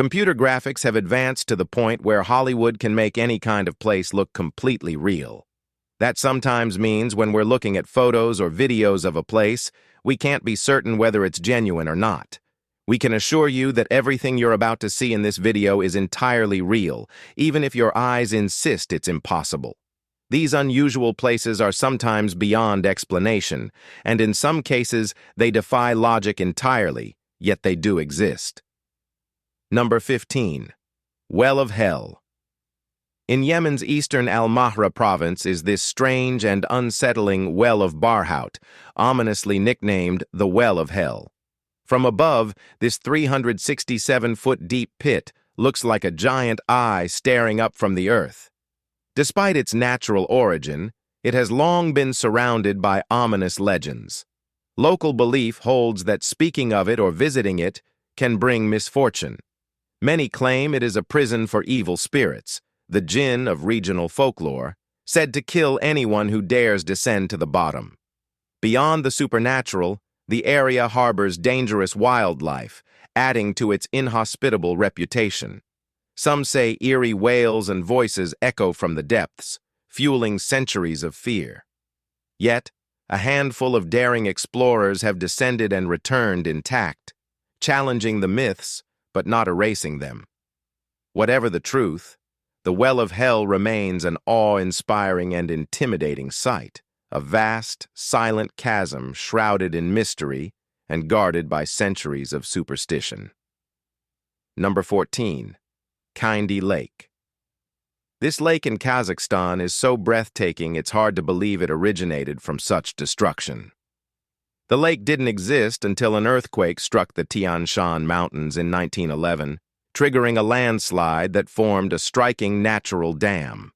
Computer graphics have advanced to the point where Hollywood can make any kind of place look completely real. That sometimes means when we're looking at photos or videos of a place, we can't be certain whether it's genuine or not. We can assure you that everything you're about to see in this video is entirely real, even if your eyes insist it's impossible. These unusual places are sometimes beyond explanation, and in some cases, they defy logic entirely, yet they do exist. Number 15. Well of Hell. In Yemen's eastern Al-Mahra province is this strange and unsettling Well of Barhout, ominously nicknamed the Well of Hell. From above, this 367-foot-deep pit looks like a giant eye staring up from the earth. Despite its natural origin, it has long been surrounded by ominous legends. Local belief holds that speaking of it or visiting it can bring misfortune. Many claim it is a prison for evil spirits, the jinn of regional folklore, said to kill anyone who dares descend to the bottom. Beyond the supernatural, the area harbors dangerous wildlife, adding to its inhospitable reputation. Some say eerie wails and voices echo from the depths, fueling centuries of fear. Yet, a handful of daring explorers have descended and returned intact, challenging the myths but not erasing them. Whatever the truth, the Well of Hell remains an awe-inspiring and intimidating sight, a vast, silent chasm shrouded in mystery and guarded by centuries of superstition. Number 14. Kiy Lake. This lake in Kazakhstan is so breathtaking it's hard to believe it originated from such destruction. The lake didn't exist until an earthquake struck the Tian Shan Mountains in 1911, triggering a landslide that formed a striking natural dam.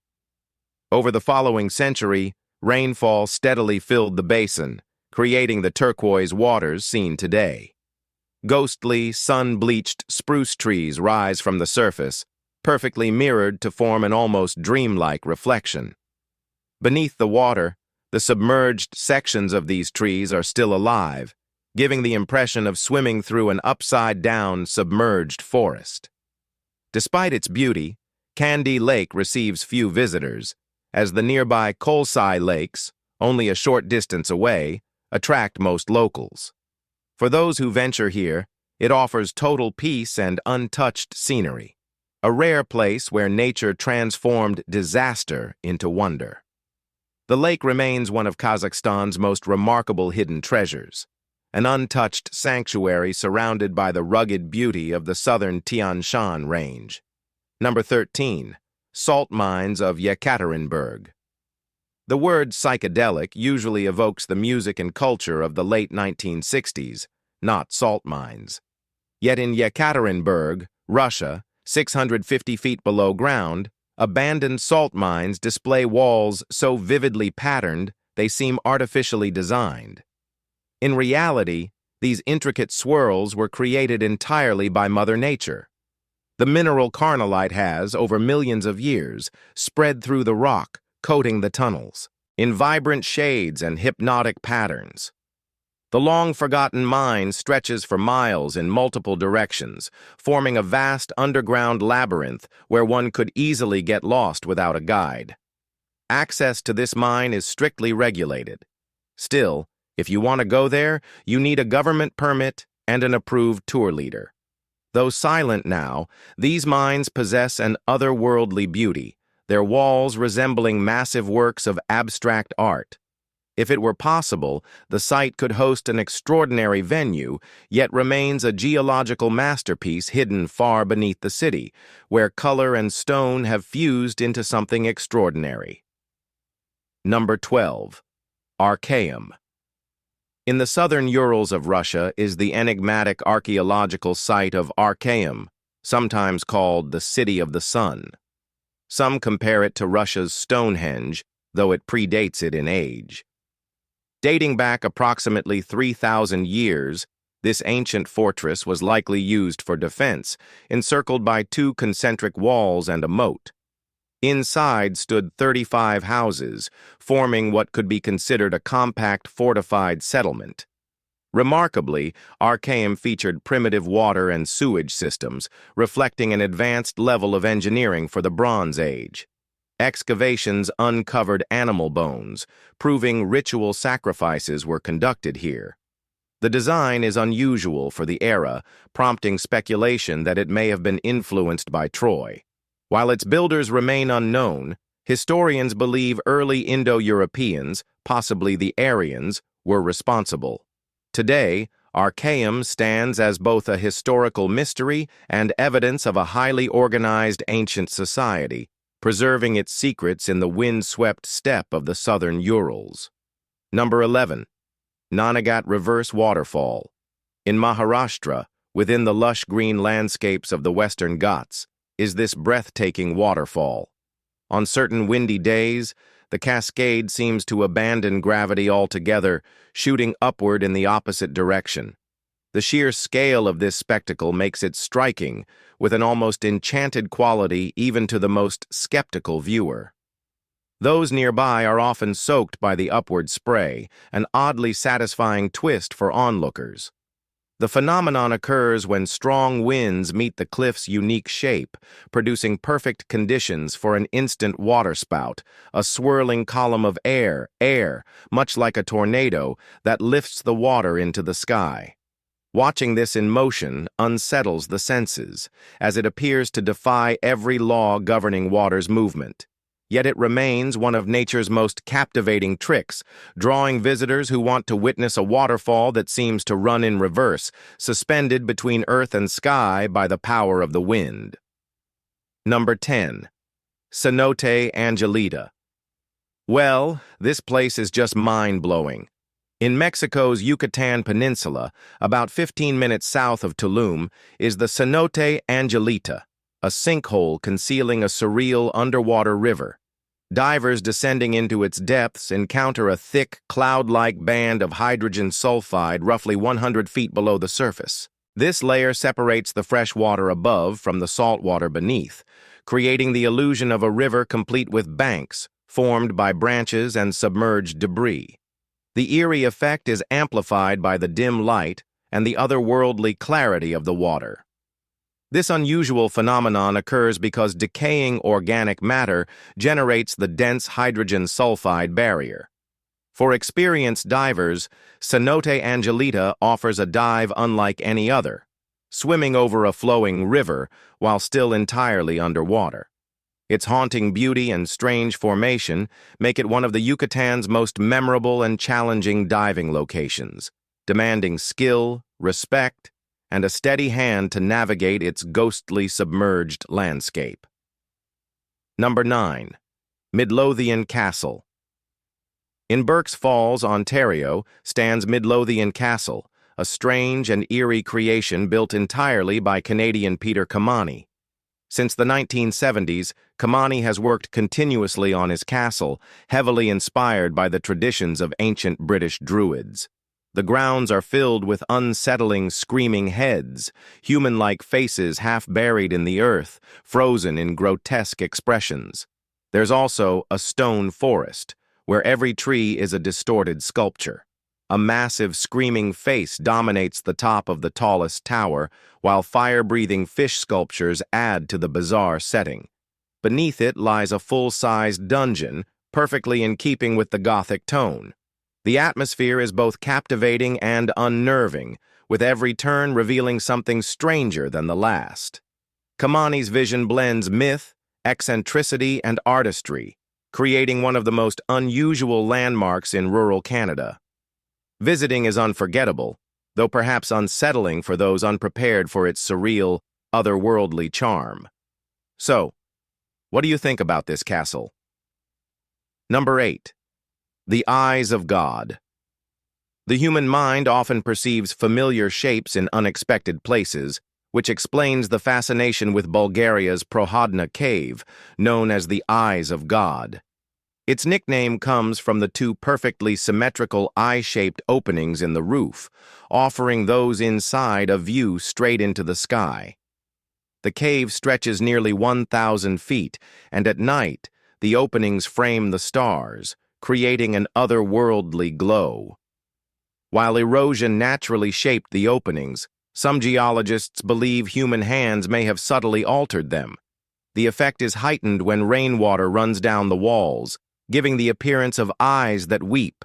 Over the following century, rainfall steadily filled the basin, creating the turquoise waters seen today. Ghostly, sun-bleached spruce trees rise from the surface, perfectly mirrored to form an almost dreamlike reflection. Beneath the water, the submerged sections of these trees are still alive, giving the impression of swimming through an upside-down, submerged forest. Despite its beauty, Kiy Lake receives few visitors, as the nearby Kolsai Lakes, only a short distance away, attract most locals. For those who venture here, it offers total peace and untouched scenery, a rare place where nature transformed disaster into wonder. The lake remains one of Kazakhstan's most remarkable hidden treasures, an untouched sanctuary surrounded by the rugged beauty of the southern Tian Shan range. Number 13. Salt Mines of Yakatarinberg. The word psychedelic usually evokes the music and culture of the late 1960s, not salt mines. Yet in Yakatarinberg, Russia, 650 feet below ground, abandoned salt mines display walls so vividly patterned they seem artificially designed. In reality, these intricate swirls were created entirely by Mother Nature. The mineral carnallite has, over millions of years, spread through the rock, coating the tunnels, in vibrant shades and hypnotic patterns. The long-forgotten mine stretches for miles in multiple directions, forming a vast underground labyrinth where one could easily get lost without a guide. Access to this mine is strictly regulated. Still, if you want to go there, you need a government permit and an approved tour leader. Though silent now, these mines possess an otherworldly beauty, their walls resembling massive works of abstract art. If it were possible, the site could host an extraordinary venue, yet remains a geological masterpiece hidden far beneath the city, where color and stone have fused into something extraordinary. Number 12. Archam. In the southern Urals of Russia is the enigmatic archaeological site of Archam, sometimes called the City of the Sun. Some compare it to Russia's Stonehenge, though it predates it in age. Dating back approximately 3,000 years, this ancient fortress was likely used for defense, encircled by two concentric walls and a moat. Inside stood 35 houses, forming what could be considered a compact fortified settlement. Remarkably, Archam featured primitive water and sewage systems, reflecting an advanced level of engineering for the Bronze Age. Excavations uncovered animal bones, proving ritual sacrifices were conducted here. The design is unusual for the era, prompting speculation that it may have been influenced by Troy. While its builders remain unknown, historians believe early Indo-Europeans, possibly the Aryans, were responsible. Today, Archam stands as both a historical mystery and evidence of a highly organized ancient society, preserving its secrets in the wind-swept steppe of the southern Urals. Number 11. Nanagat Reverse Waterfall. In Maharashtra, within the lush green landscapes of the Western Ghats, is this breathtaking waterfall. On certain windy days, the cascade seems to abandon gravity altogether, shooting upward in the opposite direction. The sheer scale of this spectacle makes it striking, with an almost enchanted quality even to the most skeptical viewer. Those nearby are often soaked by the upward spray, an oddly satisfying twist for onlookers. The phenomenon occurs when strong winds meet the cliff's unique shape, producing perfect conditions for an instant waterspout, a swirling column of air, much like a tornado, that lifts the water into the sky. Watching this in motion unsettles the senses, as it appears to defy every law governing water's movement. Yet it remains one of nature's most captivating tricks, drawing visitors who want to witness a waterfall that seems to run in reverse, suspended between earth and sky by the power of the wind. Number 10. Cenote Angelita. Well, this place is just mind-blowing. In Mexico's Yucatan Peninsula, about 15 minutes south of Tulum, is the Cenote Angelita, a sinkhole concealing a surreal underwater river. Divers descending into its depths encounter a thick, cloud-like band of hydrogen sulfide roughly 100 feet below the surface. This layer separates the fresh water above from the salt water beneath, creating the illusion of a river complete with banks formed by branches and submerged debris. The eerie effect is amplified by the dim light and the otherworldly clarity of the water. This unusual phenomenon occurs because decaying organic matter generates the dense hydrogen sulfide barrier. For experienced divers, Cenote Angelita offers a dive unlike any other, swimming over a flowing river while still entirely underwater. Its haunting beauty and strange formation make it one of the Yucatan's most memorable and challenging diving locations, demanding skill, respect, and a steady hand to navigate its ghostly submerged landscape. Number 9. Midlotheian Castle. In Burk's Falls, Ontario, stands Midlotheian Castle, a strange and eerie creation built entirely by Canadian Peter Kamani. Since the 1970s, Kamani has worked continuously on his castle, heavily inspired by the traditions of ancient British Druids. The grounds are filled with unsettling, screaming heads, human-like faces half buried in the earth, frozen in grotesque expressions. There's also a stone forest, where every tree is a distorted sculpture. A massive, screaming face dominates the top of the tallest tower, while fire-breathing fish sculptures add to the bizarre setting. Beneath it lies a full-sized dungeon, perfectly in keeping with the Gothic tone. The atmosphere is both captivating and unnerving, with every turn revealing something stranger than the last. Kamani's vision blends myth, eccentricity, and artistry, creating one of the most unusual landmarks in rural Canada. Visiting is unforgettable, though perhaps unsettling for those unprepared for its surreal, otherworldly charm. So, what do you think about this castle? Number 8. The Eyes of God. The human mind often perceives familiar shapes in unexpected places, which explains the fascination with Bulgaria's Prohodna cave, known as the Eyes of God. Its nickname comes from the two perfectly symmetrical eye-shaped openings in the roof, offering those inside a view straight into the sky. The cave stretches nearly 1,000 feet, and at night, the openings frame the stars, creating an otherworldly glow. While erosion naturally shaped the openings, some geologists believe human hands may have subtly altered them. The effect is heightened when rainwater runs down the walls, giving the appearance of eyes that weep.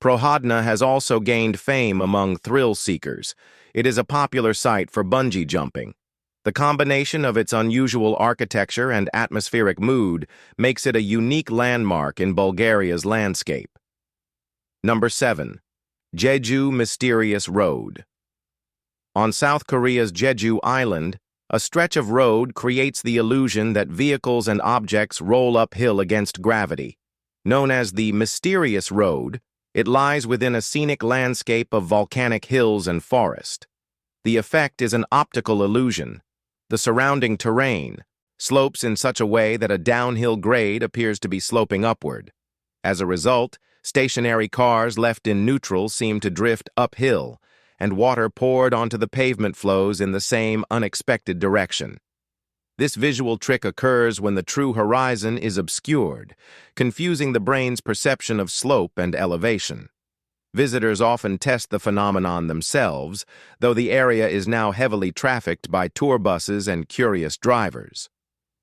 Prohodna has also gained fame among thrill seekers. It is a popular site for bungee jumping. The combination of its unusual architecture and atmospheric mood makes it a unique landmark in Bulgaria's landscape. Number 7. Jeju Mysterious Road. On South Korea's Jeju Island, a stretch of road creates the illusion that vehicles and objects roll uphill against gravity. Known as the Mysterious Road, it lies within a scenic landscape of volcanic hills and forest. The effect is an optical illusion. The surrounding terrain slopes in such a way that a downhill grade appears to be sloping upward. As a result, stationary cars left in neutral seem to drift uphill, and water poured onto the pavement flows in the same unexpected direction. This visual trick occurs when the true horizon is obscured, confusing the brain's perception of slope and elevation. Visitors often test the phenomenon themselves, though the area is now heavily trafficked by tour buses and curious drivers.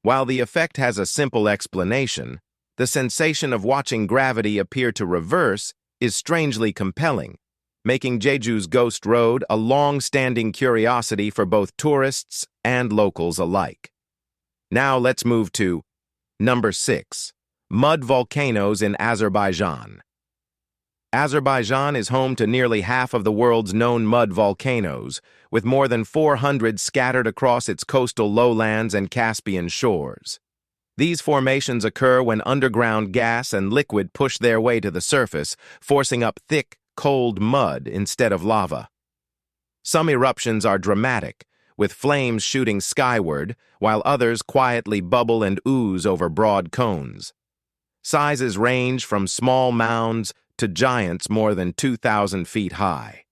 While the effect has a simple explanation, the sensation of watching gravity appear to reverse is strangely compelling, making Jeju's Ghost Road a long-standing curiosity for both tourists and locals alike. Now let's move to number 6. Mud volcanoes in Azerbaijan. Azerbaijan is home to nearly half of the world's known mud volcanoes, with more than 400 scattered across its coastal lowlands and Caspian shores. These formations occur when underground gas and liquid push their way to the surface, forcing up thick, cold mud instead of lava. Some eruptions are dramatic, with flames shooting skyward, while others quietly bubble and ooze over broad cones. Sizes range from small mounds to giants more than 2,000 feet high.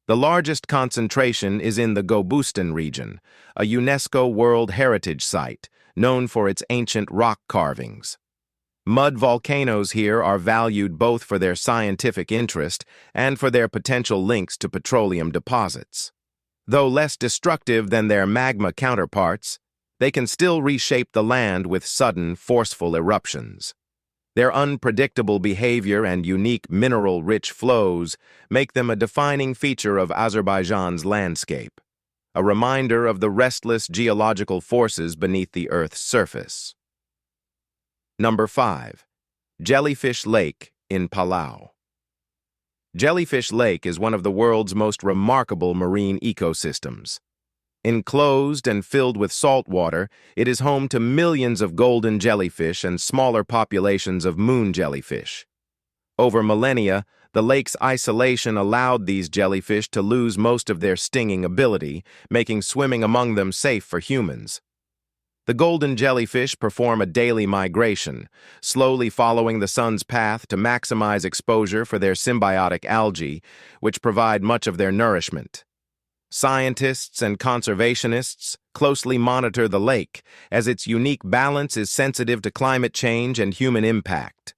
The largest concentration is in the Gobustan region, a UNESCO World Heritage Site, known for its ancient rock carvings. Mud volcanoes here are valued both for their scientific interest and for their potential links to petroleum deposits. Though less destructive than their magma counterparts, they can still reshape the land with sudden, forceful eruptions. Their unpredictable behavior and unique mineral-rich flows make them a defining feature of Azerbaijan's landscape, a reminder of the restless geological forces beneath the Earth's surface. Number 5. Jellyfish Lake in Palau. Jellyfish Lake is one of the world's most remarkable marine ecosystems. Enclosed and filled with salt water, it is home to millions of golden jellyfish and smaller populations of moon jellyfish. Over millennia, the lake's isolation allowed these jellyfish to lose most of their stinging ability, making swimming among them safe for humans. The golden jellyfish perform a daily migration, slowly following the sun's path to maximize exposure for their symbiotic algae, which provide much of their nourishment. Scientists and conservationists closely monitor the lake, as its unique balance is sensitive to climate change and human impact.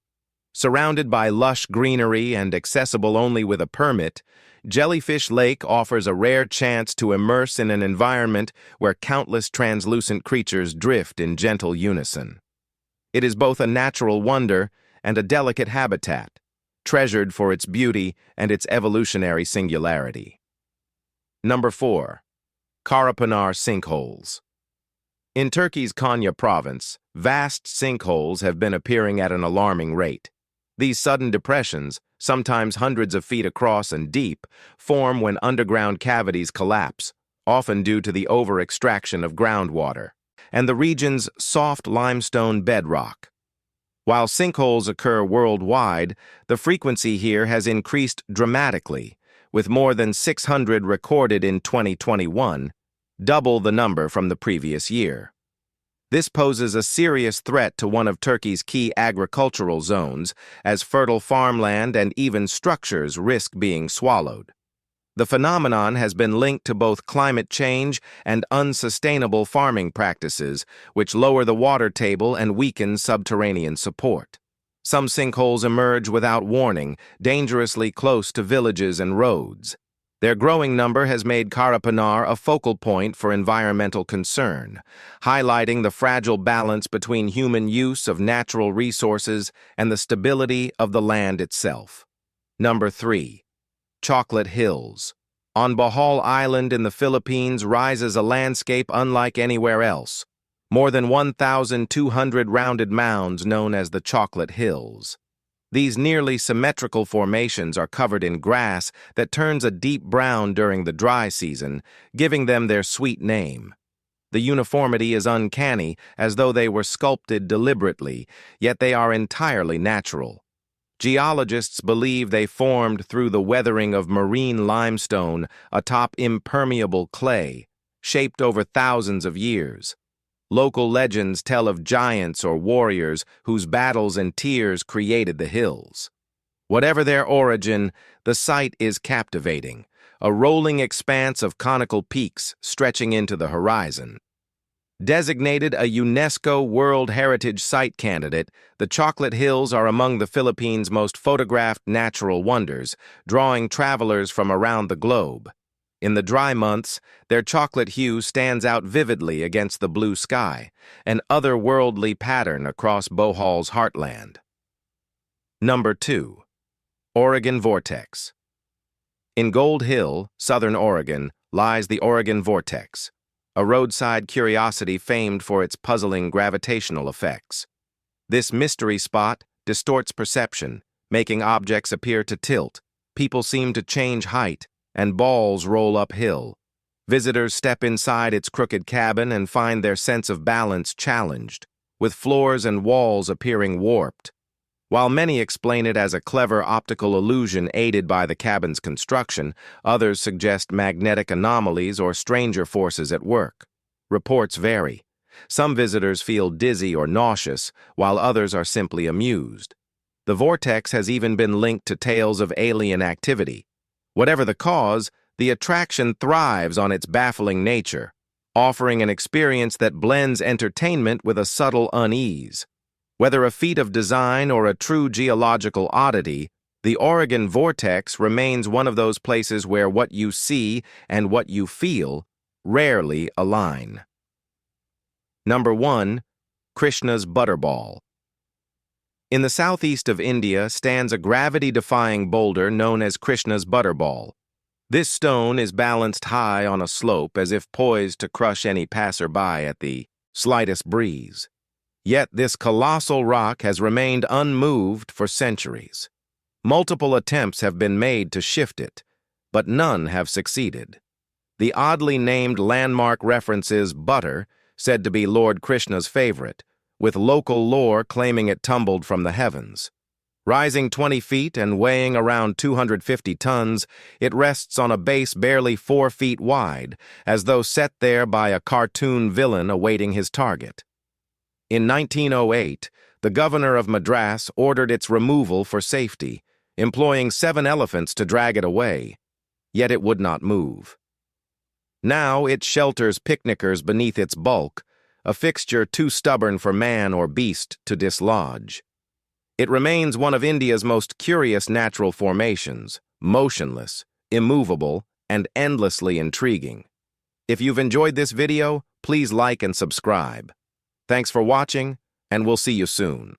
Surrounded by lush greenery and accessible only with a permit, Jellyfish Lake offers a rare chance to immerse in an environment where countless translucent creatures drift in gentle unison. It is both a natural wonder and a delicate habitat, treasured for its beauty and its evolutionary singularity. Number 4. Carapanar sinkholes. In Turkey's Konya province, vast sinkholes have been appearing at an alarming rate. These sudden depressions, sometimes hundreds of feet across and deep, form when underground cavities collapse, often due to the over-extraction of groundwater, and the region's soft limestone bedrock. While sinkholes occur worldwide, the frequency here has increased dramatically, with more than 600 recorded in 2021, double the number from the previous year. This poses a serious threat to one of Turkey's key agricultural zones, as fertile farmland and even structures risk being swallowed. The phenomenon has been linked to both climate change and unsustainable farming practices, which lower the water table and weaken subterranean support. Some sinkholes emerge without warning, dangerously close to villages and roads. Their growing number has made Carapanar a focal point for environmental concern, highlighting the fragile balance between human use of natural resources and the stability of the land itself. Number 3. Chocolate Hills. On Bohol Island in the Philippines rises a landscape unlike anywhere else. More than 1,200 rounded mounds known as the Chocolate Hills. These nearly symmetrical formations are covered in grass that turns a deep brown during the dry season, giving them their sweet name. The uniformity is uncanny, as though they were sculpted deliberately, yet they are entirely natural. Geologists believe they formed through the weathering of marine limestone atop impermeable clay, shaped over thousands of years. Local legends tell of giants or warriors whose battles and tears created the hills. Whatever their origin, the site is captivating, a rolling expanse of conical peaks stretching into the horizon. Designated a UNESCO World Heritage Site candidate, the Chocolate Hills are among the Philippines' most photographed natural wonders, drawing travelers from around the globe. In the dry months, their chocolate hue stands out vividly against the blue sky, an otherworldly pattern across Bohol's heartland. Number 2. Oregon Vortex. In Gold Hill, southern Oregon, lies the Oregon Vortex, a roadside curiosity famed for its puzzling gravitational effects. This mystery spot distorts perception, making objects appear to tilt, people seem to change height, and balls roll uphill. Visitors step inside its crooked cabin and find their sense of balance challenged, with floors and walls appearing warped. While many explain it as a clever optical illusion aided by the cabin's construction, others suggest magnetic anomalies or stranger forces at work. Reports vary. Some visitors feel dizzy or nauseous, while others are simply amused. The vortex has even been linked to tales of alien activity. Whatever the cause, the attraction thrives on its baffling nature, offering an experience that blends entertainment with a subtle unease. Whether a feat of design or a true geological oddity, the Oregon Vortex remains one of those places where what you see and what you feel rarely align. Number 1. Krishnas Butterball. In the southeast of India stands a gravity-defying boulder known as Krishnas Butterball. This stone is balanced high on a slope as if poised to crush any passerby at the slightest breeze. Yet this colossal rock has remained unmoved for centuries. Multiple attempts have been made to shift it, but none have succeeded. The oddly named landmark references butter, said to be Lord Krishna's favorite, with local lore claiming it tumbled from the heavens. Rising 20 feet and weighing around 250 tons, it rests on a base barely 4 feet wide, as though set there by a cartoon villain awaiting his target. In 1908, the governor of Madras ordered its removal for safety, employing 7 elephants to drag it away, yet it would not move. Now it shelters picnickers beneath its bulk, a fixture too stubborn for man or beast to dislodge. It remains one of India's most curious natural formations, motionless, immovable, and endlessly intriguing. If you've enjoyed this video, please like and subscribe. Thanks for watching, and we'll see you soon.